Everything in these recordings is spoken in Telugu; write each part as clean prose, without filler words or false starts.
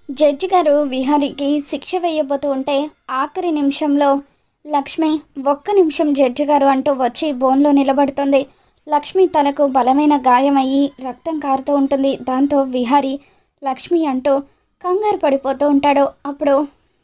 జడ్జి గారు విహారికి శిక్ష వేయబోతూ ఉంటే ఆఖరి నిమిషంలో లక్ష్మి ఒక్క నిమిషం జడ్జి గారు అంటూ వచ్చి బోన్లో నిలబడుతుంది. లక్ష్మి తలకు బలమైన గాయమయ్యి రక్తం కారుతూ ఉంటుంది. దాంతో విహారి లక్ష్మి అంటూ కంగారు పడిపోతూ ఉంటాడు. అప్పుడు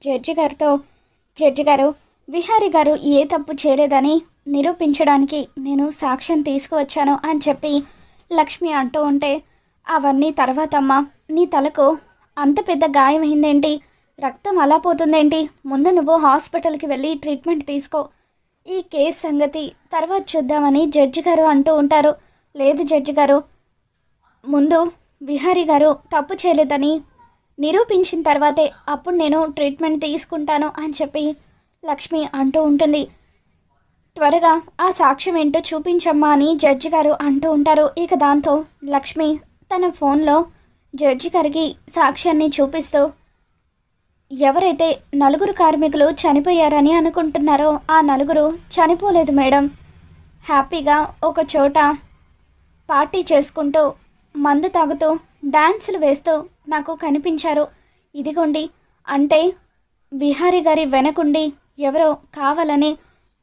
జడ్జి గారు విహారి గారు ఏ తప్పు చేయలేదని నిరూపించడానికి నేను సాక్ష్యం తీసుకువచ్చాను అని చెప్పి లక్ష్మి అంటూ ఉంటే, అవన్నీ తర్వాతమ్మా, నీ తలకు అంత పెద్ద గాయమైందేంటి, రక్తం అలా పోతుందేంటి, ముందు నువ్వు హాస్పిటల్కి వెళ్ళి ట్రీట్మెంట్ తీసుకో, ఈ కేసు సంగతి తర్వాత చూద్దామని జడ్జి గారు అంటూ ఉంటారు. లేదు జడ్జి గారు, ముందు విహారీ గారు తప్పు చేయలేదని నిరూపించిన తర్వాతే అప్పుడు నేను ట్రీట్మెంట్ తీసుకుంటాను అని చెప్పి లక్ష్మి అంటూ ఉంటుంది. త్వరగా ఆ సాక్ష్యం ఏంటో చూపించమ్మా అని జడ్జి గారు అంటూ ఉంటారు. ఇక దాంతో లక్ష్మి తన ఫోన్లో జడ్జి గారికి సాక్ష్యాన్ని చూపిస్తూ, ఎవరైతే నలుగురు కార్మికులు చనిపోయారని అనుకుంటున్నారో ఆ నలుగురు చనిపోలేదు మేడం, హ్యాపీగా ఒక చోట పార్టీ చేసుకుంటూ మందు తాగుతూ డాన్సులు వేస్తూ నాకు కనిపించారు. ఇదిగోండి, అంటే విహారీ గారి వెనకుండి ఎవరో కావాలని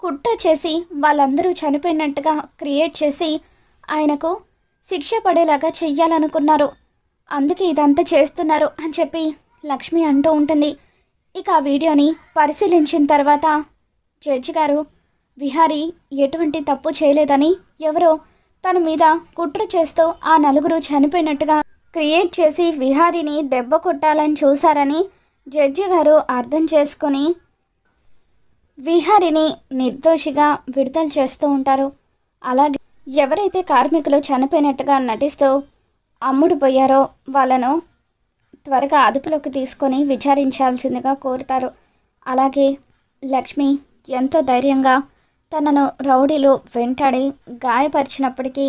కుట్ర చేసి వాళ్ళందరూ చనిపోయినట్టుగా క్రియేట్ చేసి ఆయనకు శిక్ష పడేలాగా చెయ్యాలనుకున్నారు, అందుకే ఇదంతా చేస్తున్నారు అని చెప్పి లక్ష్మి అంటూ ఉంటుంది. ఇక ఆ వీడియోని పరిశీలించిన తర్వాత జడ్జి గారు విహారీ ఎటువంటి తప్పు చేయలేదని ఎవరో తన మీద కుట్ర చేస్తూ ఆ నలుగురు చనిపోయినట్టుగా క్రియేట్ చేసి విహారీని దెబ్బ కొట్టాలని చూశారని జడ్జి గారు అర్థం చేసుకొని విహారీని నిర్దోషిగా విడుదల చేస్తూ ఉంటారు. అలాగే ఎవరైతే కార్మికులు చనిపోయినట్టుగా నటిస్తూ అమ్ముడు పోయారో వాళ్ళను త్వరగా అదుపులోకి తీసుకొని విచారించాల్సిందిగా కోరుతారు. అలాగే లక్ష్మి ఎంతో ధైర్యంగా తనను రౌడీలు వెంటాడి గాయపరిచినప్పటికీ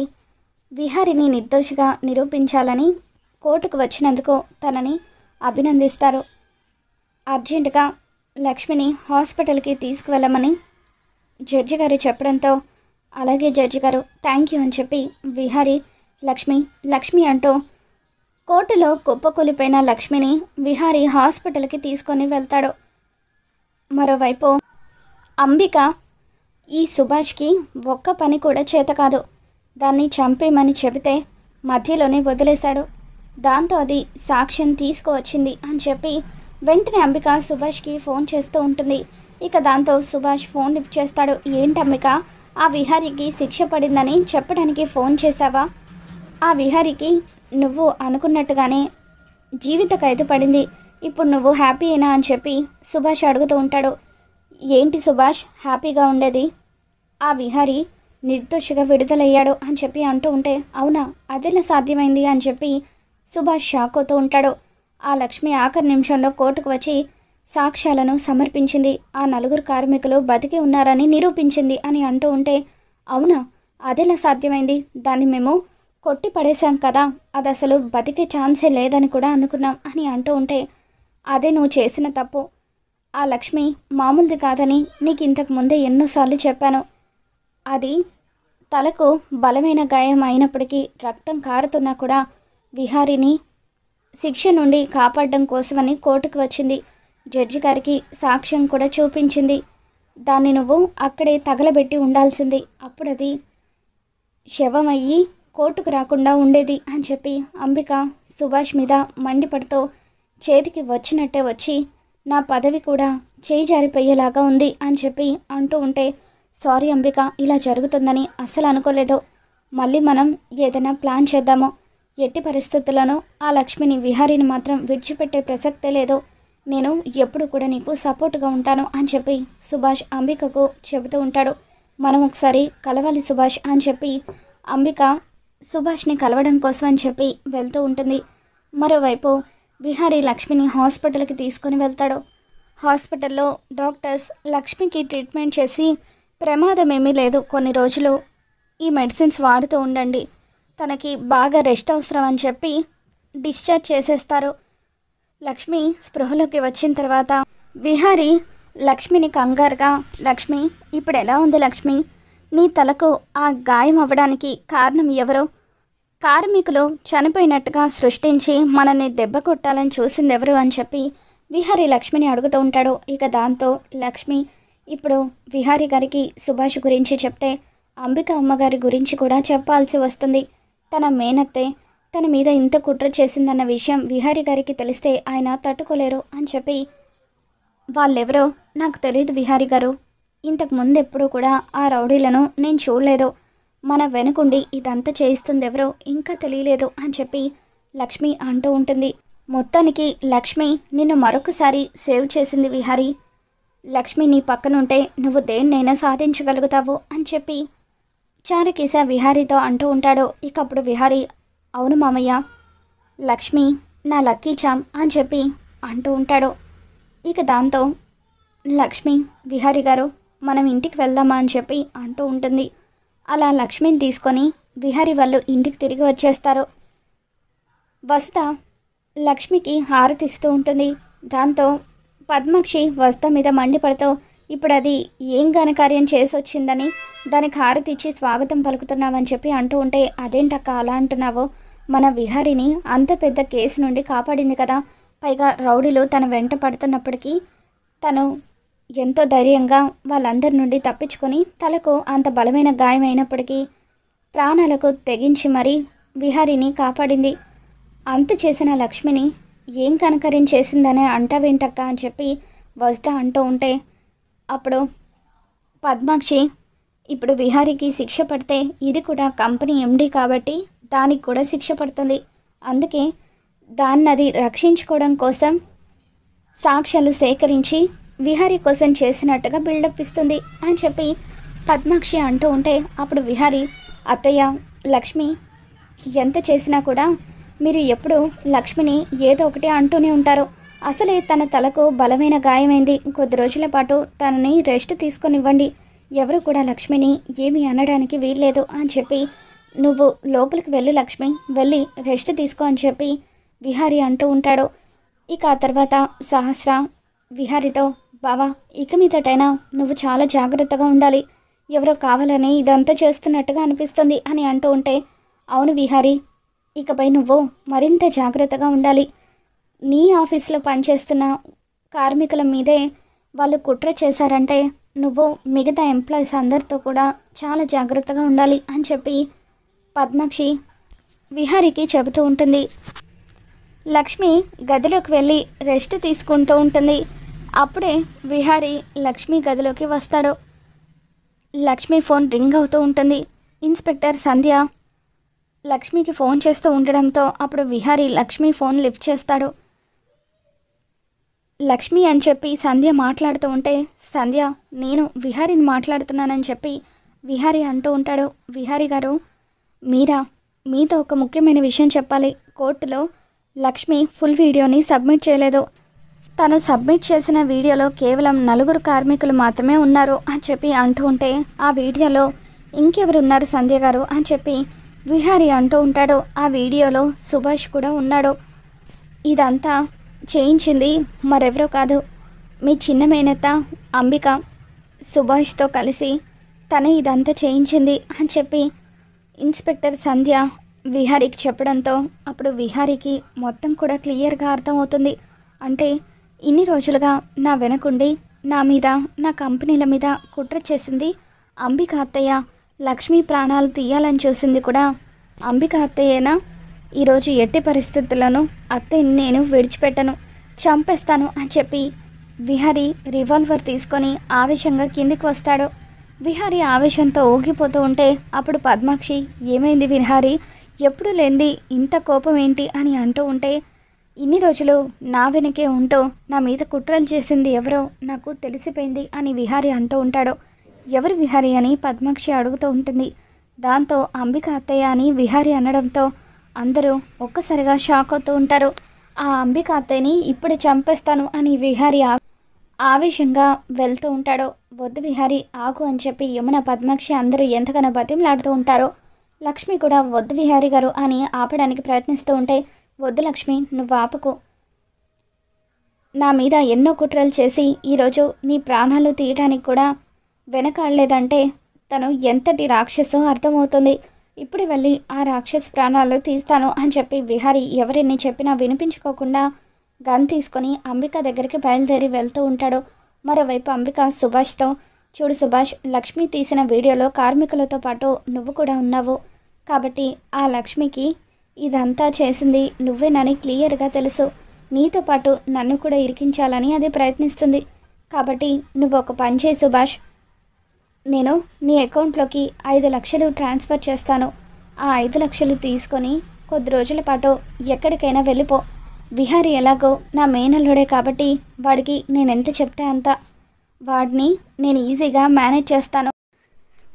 విహారిని నిర్దోషిగా నిరూపించాలని కోర్టుకు వచ్చినందుకు తనని అభినందిస్తారు. అర్జెంటుగా లక్ష్మిని హాస్పిటల్కి తీసుకువెళ్ళమని జడ్జి గారు చెప్పడంతో, అలాగే జడ్జి గారు థ్యాంక్ యూ అని చెప్పి విహారీ లక్ష్మి అంటూ కోర్టులో కుప్పకూలిపోయిన లక్ష్మిని విహారీ హాస్పిటల్కి తీసుకొని వెళ్తాడు. మరోవైపు అంబిక ఈ సుభాష్కి ఒక్క పని కూడా చేత కాదు, దాన్ని చంపేమని చెబితే మధ్యలోనే వదిలేశాడు, దాంతో అది సాక్ష్యం తీసుకువచ్చింది అని చెప్పి వెంటనే అంబిక సుభాష్కి ఫోన్ చేస్తూ ఉంటుంది. ఇక దాంతో సుభాష్ ఫోన్ లిఫ్ట్ చేస్తాడు. ఏంటి అంబిక, ఆ విహారీకి శిక్ష పడిందని చెప్పడానికి ఫోన్ చేశావా? ఆ విహారీకి నువ్వు అనుకున్నట్టుగానే జీవిత ఖైదు పడింది, ఇప్పుడు నువ్వు హ్యాపీ అయినా అని చెప్పి సుభాష్ అడుగుతూ ఉంటాడు. ఏంటి సుభాష్ హ్యాపీగా ఉండేది, ఆ విహారీ నిర్దోషిగా విడుదలయ్యాడు అని చెప్పి అంటూ ఉంటే, అవునా, అదెలా సాధ్యమైంది అని చెప్పి సుభాష్ షాక్ అవుతూ ఉంటాడు. ఆ లక్ష్మి ఆఖరి నిమిషంలో కోర్టుకు వచ్చి సాక్ష్యాలను సమర్పించింది, ఆ నలుగురు కార్మికులు బతికి ఉన్నారని నిరూపించింది అని అంటూ ఉంటే, అవునా, అదెలా సాధ్యమైంది, దాన్ని మేము కొట్టి పడేశాం కదా, అది అసలు బతికే ఛాన్సే లేదని కూడా అనుకున్నాం అని అంటూ ఉంటే, అదే నువ్వు చేసిన తప్పు, ఆ లక్ష్మి మామూలుది కాదని నీకు ఇంతకు ముందే ఎన్నోసార్లు చెప్పాను, అది తలకు బలమైన గాయం అయినప్పటికీ రక్తం కారుతున్నా కూడా విహారీని శిక్ష నుండి కాపాడడం కోసమని కోర్టుకు వచ్చింది, జడ్జి గారికి సాక్ష్యం కూడా చూపించింది, దాన్ని నువ్వు అక్కడే తగలబెట్టి ఉండాల్సింది, అప్పుడు అది శవమయ్యి కోర్టుకు రాకుండా ఉండేది అని చెప్పి అంబిక సుభాష్ మీద మండిపడుతూ చేతికి వచ్చినట్టే వచ్చి నా పదవి కూడా చేయి జారిపోయేలాగా ఉంది అని చెప్పి అంటూ ఉంటే, సారీ అంబిక, ఇలా జరుగుతుందని అస్సలు అనుకోలేదు, మళ్ళీ మనం ఏదైనా ప్లాన్ చేద్దామో, ఎట్టి పరిస్థితుల్లోనూ ఆ లక్ష్మిని విహారీని మాత్రం విడిచిపెట్టే ప్రసక్తే లేదు, నేను ఎప్పుడు కూడా నీకు సపోర్ట్గా ఉంటాను అని చెప్పి సుభాష్ అంబికకు చెబుతూ ఉంటాడు. మనం ఒకసారి కలవాలి సుభాష్ అని చెప్పి అంబిక సుభాష్ని కలవడం కోసం అని చెప్పి వెళ్తూ ఉంటుంది. మరోవైపు విహారీ లక్ష్మిని హాస్పిటల్కి తీసుకొని వెళ్తాడు. హాస్పిటల్లో డాక్టర్స్ లక్ష్మికి ట్రీట్మెంట్ చేసి ప్రమాదం ఏమీ లేదు, కొన్ని రోజులు ఈ మెడిసిన్స్ వాడుతూ ఉండండి, తనకి బాగా రెస్ట్ అవసరం అని చెప్పి డిశ్చార్జ్ చేసేస్తారు. లక్ష్మి స్పృహలోకి వచ్చిన తర్వాత విహారీ లక్ష్మిని కంగారుగా, లక్ష్మి ఇప్పుడు ఎలా ఉంది లక్ష్మి, నీ తలకు ఆ గాయం అవ్వడానికి కారణం ఎవరో కార్మికులు చనిపోయినట్టుగా సృష్టించి మనల్ని దెబ్బ కొట్టాలని చూసింది ఎవరు అని చెప్పి విహారీ లక్ష్మిని అడుగుతూ ఉంటాడు. ఇక దాంతో లక్ష్మి ఇప్పుడు విహారీ గారికి సుభాష్ గురించి చెప్తే అంబిక అమ్మగారి గురించి కూడా చెప్పాల్సి వస్తుంది. తన మేనత్తే తన మీద ఇంత కుట్ర చేసిందన్న విషయం విహారీ గారికి తెలిస్తే ఆయన తట్టుకోలేరు అని చెప్పి, వాళ్ళెవరో నాకు తెలియదు విహారీ గారు, ఇంతకు ముందు ఎప్పుడూ కూడా ఆ రౌడీలను నేను చూడలేదు, మన వెనుకుండి ఇదంతా చేయిస్తుంది ఎవరో ఇంకా తెలియలేదు అని చెప్పి లక్ష్మి అంటూ ఉంటుంది. మొత్తానికి లక్ష్మి నిన్ను మరొకసారి సేవ్ చేసింది విహారీ. లక్ష్మి నీ పక్కనుంటే నువ్వు దేన్నైనా సాధించగలుగుతావు అని చెప్పి చారుకేశ విహారీతో అంటూ ఉంటాడు. ఇక అప్పుడు విహారీ, అవును మామయ్య, లక్ష్మి నా లక్కీ చామ్ అని చెప్పి అంటూ ఉంటాడు. ఇక దాంతో లక్ష్మి, విహారీ గారు మనం ఇంటికి వెళ్దామా అని చెప్పి అంటూ ఉంటుంది. అలా లక్ష్మిని తీసుకొని విహారీ వాళ్ళు ఇంటికి తిరిగి వచ్చేస్తారు. వసుధ లక్ష్మికి హారతిస్తూ ఉంటుంది. దాంతో పద్మాక్షి వసుధ మీద మండిపడుతూ ఇప్పుడు అది ఏం ఘనకార్యం చేసి వచ్చిందని దానికి హారతి ఇచ్చి స్వాగతం పలుకుతున్నామని చెప్పి అంటూ ఉంటే, అదేంటక్క అలా అంటున్నావు, మన విహారీని అంత పెద్ద కేసు నుండి కాపాడింది కదా, పైగా రౌడీలు తన వెంట పడుతున్నప్పటికీ తను ఎంతో ధైర్యంగా వాళ్ళందరి నుండి తప్పించుకొని తలకు అంత బలమైన గాయం అయినప్పటికీ ప్రాణాలకు తెగించి మరీ విహారీని కాపాడింది. అంత చేసిన లక్ష్మిని ఏం కనకర్యం చేసిందనే అంటావేంటక్క అని చెప్పి వసుధ అంటూ ఉంటే, అప్పుడు పద్మాక్షి ఇప్పుడు విహారీకి శిక్ష పడితే ఇది కూడా కంపెనీ ఎండి కాబట్టి దానికి కూడా శిక్ష పడుతుంది, అందుకే దాన్నది రక్షించుకోవడం కోసం సాక్ష్యాలు సేకరించి విహారీ కోసం చేసినట్టుగా బిల్డప్ ఇస్తుంది అని చెప్పి పద్మాక్షి అంటూ ఉంటే, అప్పుడు విహారీ, అత్తయ్య లక్ష్మి ఎంత చేసినా కూడా మీరు ఎప్పుడు లక్ష్మిని ఏదో ఒకటి అంటూనే ఉంటారు, అసలే తన తలకు బలమైన గాయమైంది, కొద్ది రోజుల పాటు తనని రెస్ట్ తీసుకొనివ్వండి, ఎవరు కూడా లక్ష్మిని ఏమీ అనడానికి వీల్లేదు అని చెప్పి, నువ్వు లోపలికి వెళ్ళు లక్ష్మి, వెళ్ళి రెస్ట్ తీసుకో అని చెప్పి విహారీ అంటూ ఉంటాడు. ఇక ఆ తర్వాత సహస్ర విహారీతో, బావా ఇక మీదటైనా నువ్వు చాలా జాగ్రత్తగా ఉండాలి, ఎవరో కావాలని ఇదంతా చేస్తున్నట్టుగా అనిపిస్తుంది అని అంటూ ఉంటే, అవును విహారీ, ఇకపై నువ్వు మరింత జాగ్రత్తగా ఉండాలి, నీ ఆఫీస్లో పనిచేస్తున్న కార్మికుల మీదే వాళ్ళు కుట్ర చేశారంటే నువ్వు మిగతా ఎంప్లాయీస్ అందరితో కూడా చాలా జాగ్రత్తగా ఉండాలి అని చెప్పి పద్మాక్షి విహారీకి చెబుతూ ఉంటుంది. లక్ష్మి గదిలోకి వెళ్ళి రెస్ట్ తీసుకుంటూ ఉంటుంది. అప్పుడే విహారీ లక్ష్మి గదిలోకి వస్తాడు. లక్ష్మి ఫోన్ రింగ్ అవుతూ ఉంటుంది. ఇన్స్పెక్టర్ సంధ్య లక్ష్మికి ఫోన్ చేస్తూ ఉండడంతో అప్పుడు విహారీ లక్ష్మి ఫోన్ లిఫ్ట్ చేస్తాడు. లక్ష్మి అని చెప్పి సంధ్య మాట్లాడుతూ ఉంటే, సంధ్య నేను విహారీని మాట్లాడుతున్నానని చెప్పి విహారీ అంటూ ఉంటాడు. విహారీ గారు, మీరా, మీతో ఒక ముఖ్యమైన విషయం చెప్పాలి, కోర్టులో లక్ష్మి ఫుల్ వీడియోని సబ్మిట్ చేయలేదు, తను సబ్మిట్ చేసిన వీడియోలో కేవలం 4 కార్మికులు మాత్రమే ఉన్నారు అని చెప్పి అంటూ ఉంటే, ఆ వీడియోలో ఇంకెవరున్నారు సంధ్య గారు అని చెప్పి విహారీ అంటూ ఉంటాడు. ఆ వీడియోలో సుభాష్ కూడా ఉన్నాడు, ఇదంతా చేయించింది మరెవరో కాదు, మీ చిన్న మేనత్త అంబిక సుభాష్తో కలిసి తనే ఇదంతా చేయించింది అని చెప్పి ఇన్స్పెక్టర్ సంధ్య విహారీకి చెప్పడంతో అప్పుడు విహారీకి మొత్తం కూడా క్లియర్గా అర్థమవుతుంది. అంటే ఇన్ని రోజులుగా నా వెనకుండి నా మీద నా కంపెనీల మీద కుట్ర చేసింది అంబిక అత్తయ్య, లక్ష్మి ప్రాణాలు తీయాలని చూసింది కూడా అంబిక అత్తయ్యేనా? ఈరోజు ఎట్టి పరిస్థితుల్లోనూ అత్తయ్యని నేను విడిచిపెట్టను, చంపేస్తాను అని చెప్పి విహారీ రివాల్వర్ తీసుకొని ఆవేశంగా కిందికి వస్తాడు. విహారీ ఆవేశంతో ఊగిపోతూ ఉంటే అప్పుడు పద్మాక్షి, ఏమైంది విహారీ, ఎప్పుడు లేనిది ఇంత కోపం ఏంటి అని అంటూ ఉంటే, ఇన్ని రోజులు నా వెనకే ఉంటూ నా మీద కుట్రలు చేసింది ఎవరో నాకు తెలిసిపోయింది అని విహారీ అంటూ ఉంటాడు. ఎవరు విహారీ అని పద్మాక్షి అడుగుతూ ఉంటుంది. దాంతో అంబిక అత్తయ్య అని విహారీ అనడంతో అందరూ ఒక్కసారిగా షాక్ అవుతూ ఉంటారు. ఆ అంబిక అత్తయ్యని ఇప్పుడు చంపేస్తాను అని విహారీ ఆవేశంగా వెళ్తూ ఉంటాడు. వద్దు విహారీ ఆగు అని చెప్పి యమున, పద్మాక్షి అందరూ ఎంతగానో బతిమలాడుతూ ఉంటారో. లక్ష్మి కూడా వద్దు విహారీ గారు అని ఆపడానికి ప్రయత్నిస్తూ ఉంటే, వద్దు లక్ష్మి నువ్వు ఆపకు, నా మీద ఎన్నో కుట్రలు చేసి ఈరోజు నీ ప్రాణాలు తీయడానికి కూడా వెనకాడలేదంటే తను ఎంతటి రాక్షసో అర్థమవుతుంది. ఇప్పుడు వెళ్ళి ఆ రాక్షస్ ప్రాణాలు తీస్తాను అని చెప్పి విహారీ ఎవరిని చెప్పినా వినిపించుకోకుండా గన్ తీసుకొని అంబిక దగ్గరికి బయలుదేరి వెళ్తూ ఉంటాడు. మరోవైపు అంబిక సుభాష్తో, చూడు సుభాష్, లక్ష్మి తీసిన వీడియోలో కార్మికులతో పాటు నువ్వు కూడా ఉన్నావు. కాబట్టి ఆ లక్ష్మికి ఇదంతా చేసింది నువ్వేనని క్లియర్గా తెలుసు. నీతో పాటు నన్ను కూడా ఇరికించాలని అది ప్రయత్నిస్తుంది. కాబట్టి నువ్వు ఒక పని చేయి సుభాష్, నేను నీ అకౌంట్లోకి 5 లక్షలు ట్రాన్స్ఫర్ చేస్తాను. ఆ 5 లక్షలు తీసుకొని కొద్ది రోజుల పాటు ఎక్కడికైనా వెళ్ళిపో. విహారీ ఎలాగో నా మేనల్లుడే కాబట్టి వాడికి నేను ఎంత చెప్తే అంత, వాడిని నేను ఈజీగా మేనేజ్ చేస్తాను.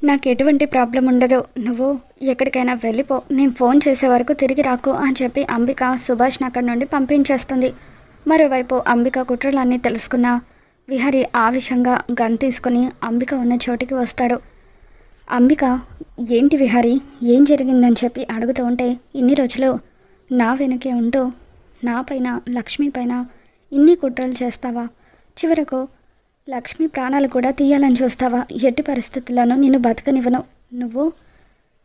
నాకు ఎటువంటి ప్రాబ్లం ఉండదు. నువ్వు ఎక్కడికైనా వెళ్ళిపో, నేను ఫోన్ చేసే వరకు తిరిగి రాకు అని చెప్పి అంబిక సుభాష్ని అక్కడి నుండి పంపించేస్తుంది. మరోవైపు అంబిక కుట్రలన్నీ తెలుసుకున్న విహారీ ఆవేశంగా గన్ తీసుకొని అంబిక ఉన్న చోటికి వస్తాడు. అంబిక, ఏంటి విహారీ, ఏం జరిగిందని చెప్పి అడుగుతూ ఉంటే, ఇన్ని రోజులు నా వెనకే ఉంటూ నా పైన, లక్ష్మి పైన ఇన్ని కుట్రలు చేస్తావా? చివరకు లక్ష్మి ప్రాణాలు కూడా తీయాలని చూస్తావా? ఎట్టి పరిస్థితుల్లోనూ నిన్ను బతకనివ్వను, నువ్వు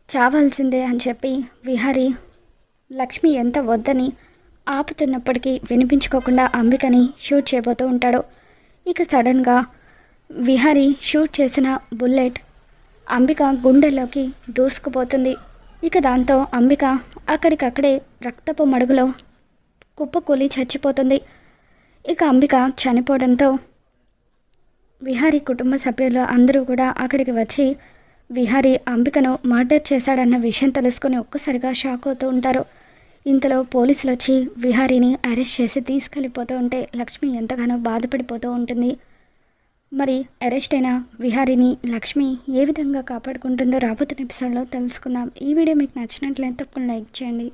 చావాల్సిందే అని చెప్పి విహారీ లక్ష్మి ఎంత వద్దని ఆపుతున్నప్పటికీ వినిపించుకోకుండా అంబికని షూట్ చేయబోతూ ఉంటాడు. ఇక సడన్గా విహారీ షూట్ చేసిన బుల్లెట్ అంబిక గుండెల్లోకి దూసుకుపోతుంది. ఇక దాంతో అంబిక అక్కడికక్కడే రక్తపు మడుగులో కుప్పకూలి చచ్చిపోతుంది. ఇక అంబిక చనిపోవడంతో విహారీ కుటుంబ సభ్యులు అందరూ కూడా అక్కడికి వచ్చి విహారీ అంబికను మర్డర్ చేశాడన్న విషయం తెలుసుకొని ఒక్కసారిగా షాక్ అవుతూ ఉంటారు. ఇంతలో పోలీసులు వచ్చి విహారీని అరెస్ట్ చేసి తీసుకెళ్ళిపోతూ ఉంటే లక్ష్మి ఎంతగానో బాధపడిపోతూ ఉంటుంది. మరి అరెస్ట్ అయిన విహారీని లక్ష్మి ఏ విధంగా కాపాడుకుంటుందో రాబోతున్న ఎపిసోడ్లో తెలుసుకుందాం. ఈ వీడియో మీకు నచ్చినట్లయితే తప్పకుండా లైక్ చేయండి.